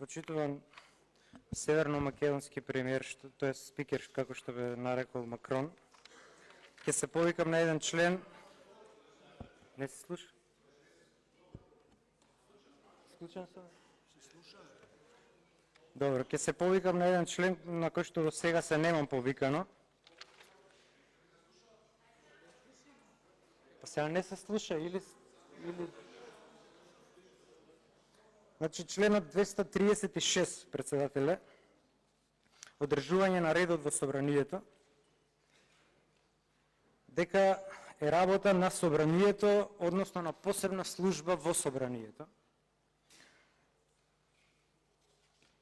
Почитуван северно-македонски премиер, тоест спикер, како што бе нарекол Макрон, ќе се повикам на еден член. Не се слуша? Склучен сум? Се слуша. Добро, ќе се повикам на еден член на кој што до сега се немам повикано. Па сега не се слуша или... Значи, членот 236, председателе, одржување на редот во собранието, дека е работа на собранието, односно на посебна служба во собранието.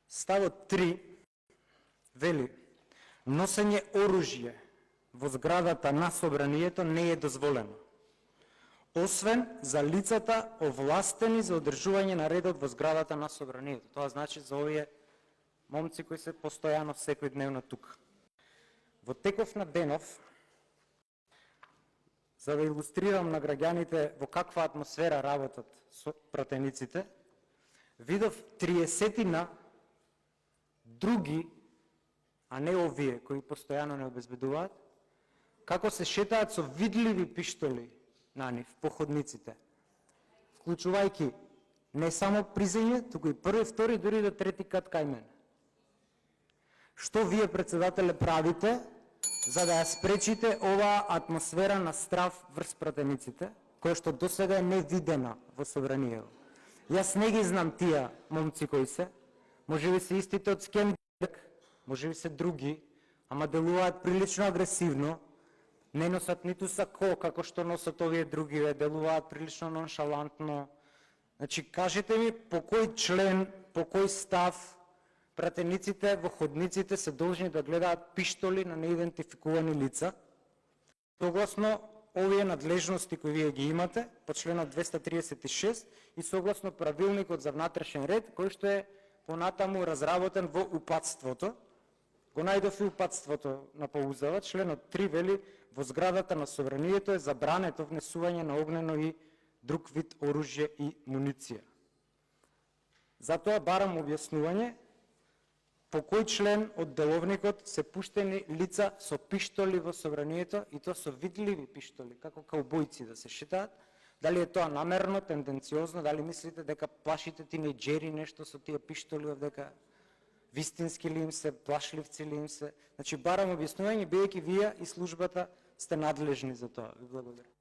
Ставот 3 вели: носење оружје во зградата на собранието не е дозволено, освен за лицата овластени за одржување на редот во зградата на собранието. Тоа значи за овие момци кои се постојано секојдневно тука. Во теков на денов, за да илустрирам на граѓаните во каква атмосфера работат пратениците, видов 30-тина други, а не овие кои постојано не обезбедуваат, како се шетаат со видливи пиштоли на нив по ходниците, вклучувајќи не само призење, туку и први, втори, дури до трети кат кај мене. Што вие, председателе, правите за да ја спречите оваа атмосфера на страв врз пратениците, која што досега е невидена во собранието? Јас не ги знам тие момци кои се, можеби се истите од Скендерберг, можеби се други, ама делуваат прилично агресивно, не носат ниту сако, како што носат овие други, делуваат прилично ноншалантно. Значи, кажете ми по кој член, по кој став пратениците во ходниците се должни да гледаат пиштоли на неидентификувани лица, согласно овие надлежности кои вие ги имате по членот 236 и согласно правилникот за внатрешен ред, кој што е понатаму разработен во упатството. Го најдов и упатството на поузава, членот 3 вели: во зградата на собранието е забрането внесување на огнено и друг вид оружје и муниција. Затоа барам објаснување по кој член од деловникот се пуштени лица со пиштоли во собранието, и тоа со видливи пиштоли, како каубојци да се шетаат. Дали е тоа намерно, тенденциозно, дали мислите дека плашите тинејџери нешто со тие пиштоли, дека вистински ли им се, плашливци ли им се? Значи, барам објаснување, бидејќи вие и службата сте надлежни за тоа. Ви благодарам.